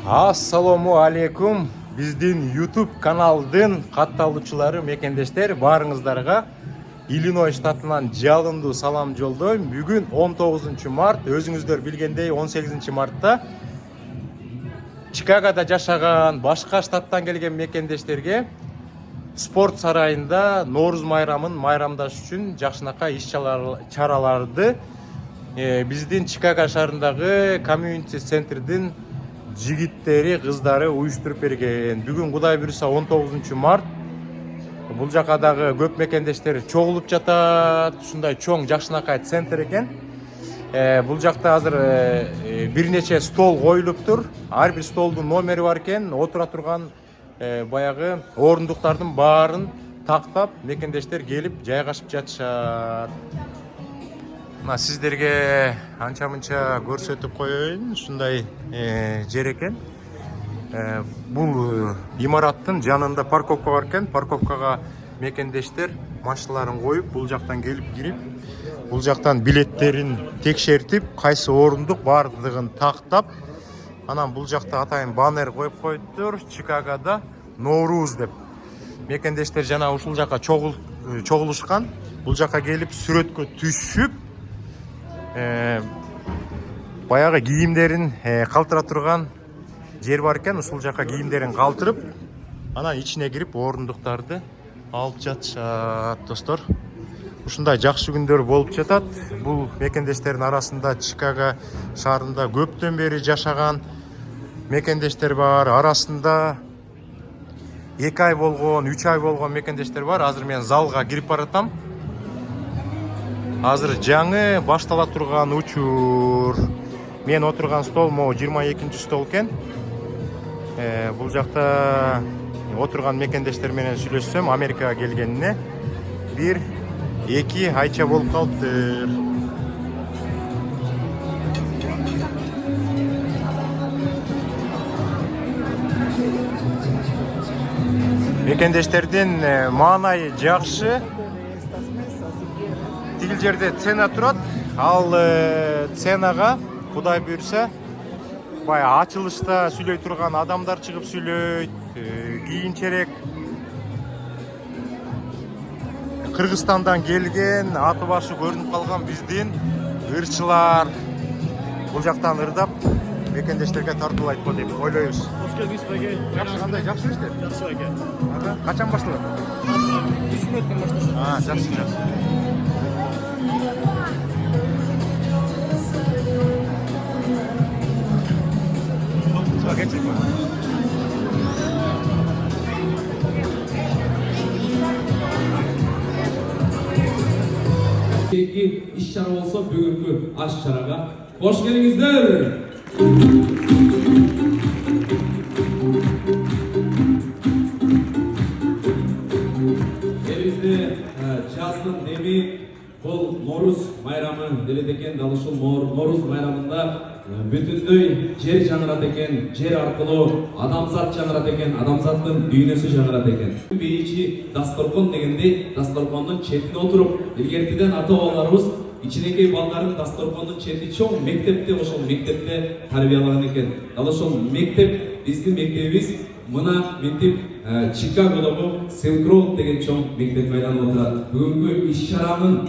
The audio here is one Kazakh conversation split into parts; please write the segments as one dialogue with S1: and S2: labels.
S1: Assalamu alaikum. Биздин YouTube каналдын катталуучулары, мекендештер, баарыңыздарга Иллиной штатынан жалындуу салам жолдойм. Бүгүн 19 март, өзүңүздөр билгендей 18 мартта Чикагода жашаган, башка штаттан келген мекендештерге спорт сарайында Норуз майрамын майрамдаш үчүн жакшынакай иш-чараларды биздин Чикаго шаарындагы комьюнити центрдин жигиттери, кыздары уюштуруп берген. Бүгүн Кудай буйруса 19 март. Бул жакадагы көп мекендештер чогулуп жатат. Ушундай чоң жакшынакай центр экен. Бул жакта азыр бир нече стол коюлуптур. Ар бир столдун номери бар экен. Отура турган баягы орундуктардын баарын тактап, мекендештер келип жайгашып жатышат. Мына сиздерге анча-мынча көрсөтүп коеюн. Ушундай жер экен. Бул имараттын жанында парковка бар экен. Парковкага мекендештер машиналарын коюп, бул жактан келип кирип, бул жактан билеттерин текшертип, кайсы орундук бардыгын тактап, анан бул жакта атайын баннер коюп коюптур. Чикагода Норуз деп. Мекендештер жана ушул жака чогулушкан. Бул жака келип сүрөткө түшүп, баягы кийимдерин калтыра турган жер бар экен. Ушул жака кийимдерин калтырып, анан ичине кирип орундуктарды алып жатышат, достор. Ушундай жакшы күндөр болуп жатат. Бул мекендештердин арасында Чикаго шаарында көптөн бери жашаган мекендештер бар. Арасында 2 ай болгон, 3 ай болгон мекендештер бар. Азыр мен залга кирип баратам. Азыр жаңы баштала турган учур. Мен отурган стол могу 22-чи стол экен. Бул жакта отурган мекендештер менен сүйлөшсөм, Америкага келгенине 1-2 айча болуп калыптыр. Мекендештердин маанайы жакшы. Тигил жерде цена турат. Ал ценага Кудай буйруса бая ачылышта сүйлөй турган адамдар чыгып сүйлөйт. Кийинчерээк Кыргызстандан келген, аты башы көрүнүп калган биздин ырчылар бул жактан ырдап мекендештерге тартуулайт го деп ойлойбуз.
S2: Hoş geldiniz Pege.
S1: Жакшы, кандай жакшы иштер?
S2: Жақсы екен.
S1: Качан башталат?
S2: 3 минуттан баштасın.
S1: Жакшы.
S3: Keyifli iş-çara olsa bugünkü aş-çaraga hoş geldinizler. Elimizde жаздын demi bol Noruz bayramı deledeken dalışıl Noruz bayramında bütünдөй жер жаңырат экен, жер аркылуу адамзат жаңырат экен, адамзаттын дүйнөсү жаңырат экен. Бейичи дасторкон дегенде, дасторкондун четине отуруп, илгертиден ата-бабаларыбыз ичинекей балдарын дасторкондун чети чоң мектепте, ошол мектепте тарбиялаган экен. Ал ошол мектеп, биздин мектебибиз мына мектеп Чикагодогу Силк-роуд деген чоң мектеп айланып отурат. Бүгүнкү иш-чаранын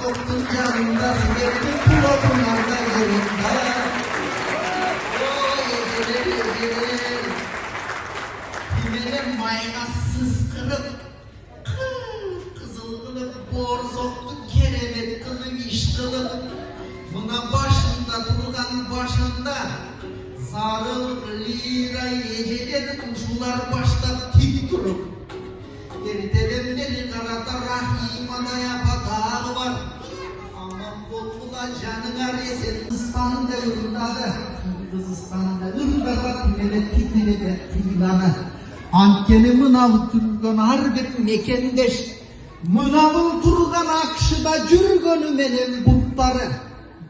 S4: yoktun canımda, sevdim kulaklarında yanımda. O geceler, benim maynasız kırıp, kızıl kılıp, borzoktu kerevet kılıp, iş kılıp, buna başında, turganın başında, sarıl lira geceler, kuşular başta tik durup, Derdelemleri karada rahim anaya patağı var. Aman bokula canına reset. Kırgızistan'da ırdadı. Kırgızistan'da ırdadı. Tümele tilanı. Ankeni mınav turgan harbet mekendeş. Mınavıl turgan akşıda jürgönü menen butları.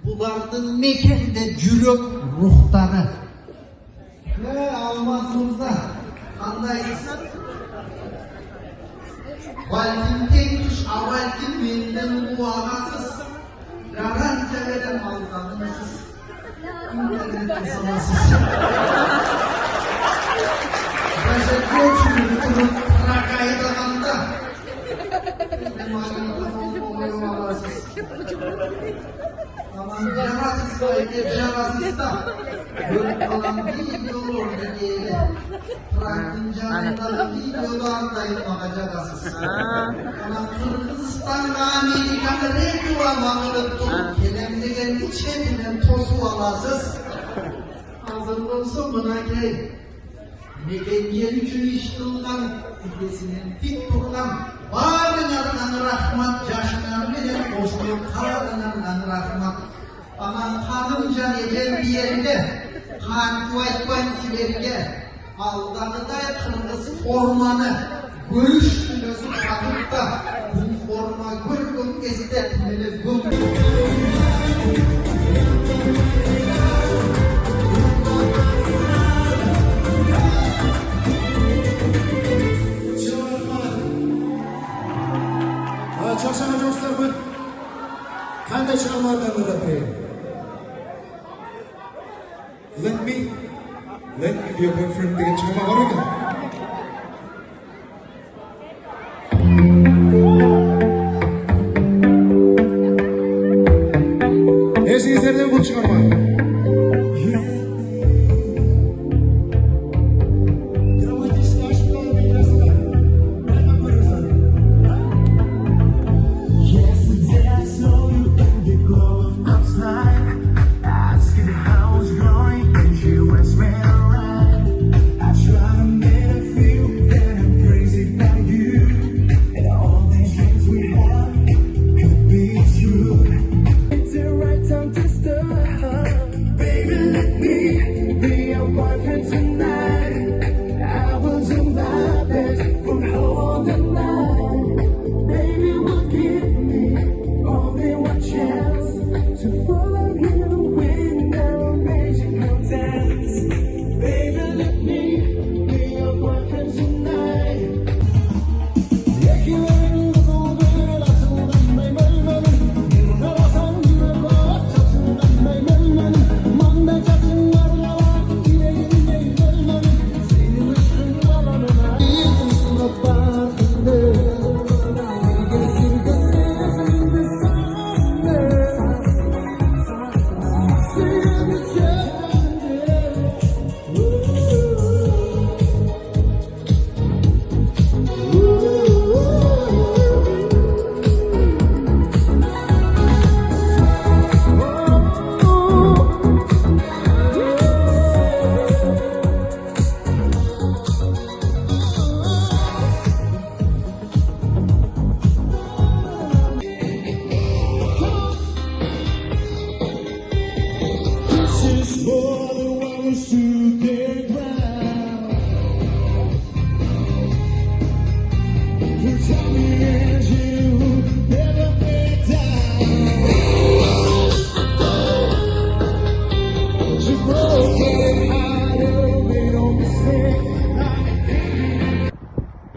S4: Bulardın mekende jürök ruhları. Ve Almaz Murza. Kandaysın. Balkim tekmiş, avalkim benden bu ağasız. Garanti veren aldanınız. İnternette sanasız. Başak göçümü tutup rakayı damanda. Benim ağzımda olmuyor ağasız. Aman yarasız kaydı, yarasız da. Yok kalan bir yol orada diyelim. Bırakın canından videolardayım bakacağız. Ama Kırgızistan'la Amerika'da reklam alırım. Kelemligen içebilen tozu alasız. Hazır olsun buna gel. Medeniyet üçün iş kılgan, ülkesinin dik durgan, bağrınardan rahmat, yaşlar bilen boşluğu kararınardan rahmat. Aman kanımca ecel bir yerinde, kan kuvaytman silerge, aldanıda Kırgız ormanı, görüş biliyorsun katıp da, bu forma gürgün estetmeli güm.
S5: Çarşamba dostlarımın qanday chiqarmalardan o'ylab Let me be your boyfriend degan chiqarma bor ekan. Esingizlardan bu chiqarma.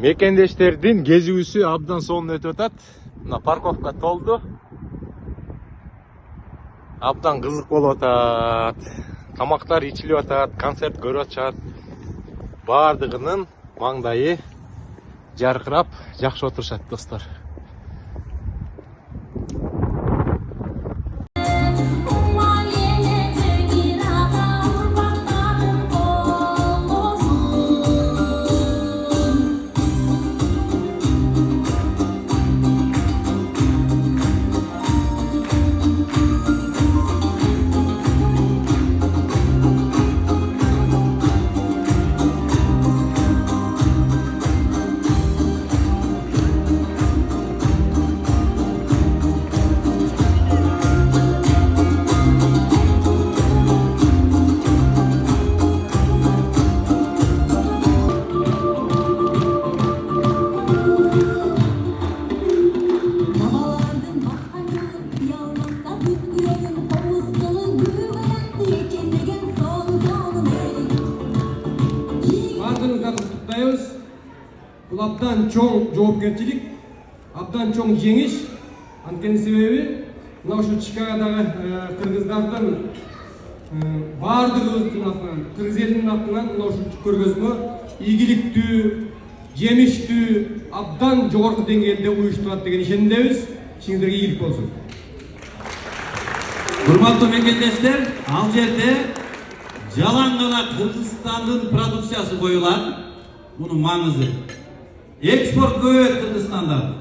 S1: Mekendештердин кезүүсү абдан сонун өтүп атат. Мына парковка толду. Абдан кызык болуп атат. Тамактар ичилип атат, концерт көрүп атышат. Бардыгынын маңдайы жаркырап, жакшы отурушат достор.
S6: abdan çoğ жоопкерчилик, abdan çoğ жеңиш. Анткени себеби мына ушул Чикагодагы кыргыздардын баардыгыбыздын атынан, кыргыз элинин атынан мына ушул көргөзмө ийгиликтүү, жемиштүү, абдан жогорку деңгээлде уюштурат деген ишендебиз. İşinizlerге ийгилик болсун.
S7: Урматтуу мекендештер, ал жерде жалаң гана Кыргызстандын продукциясы коюлат. Мунун маңызы. Экспорт көбөйөт Кыргызстандан.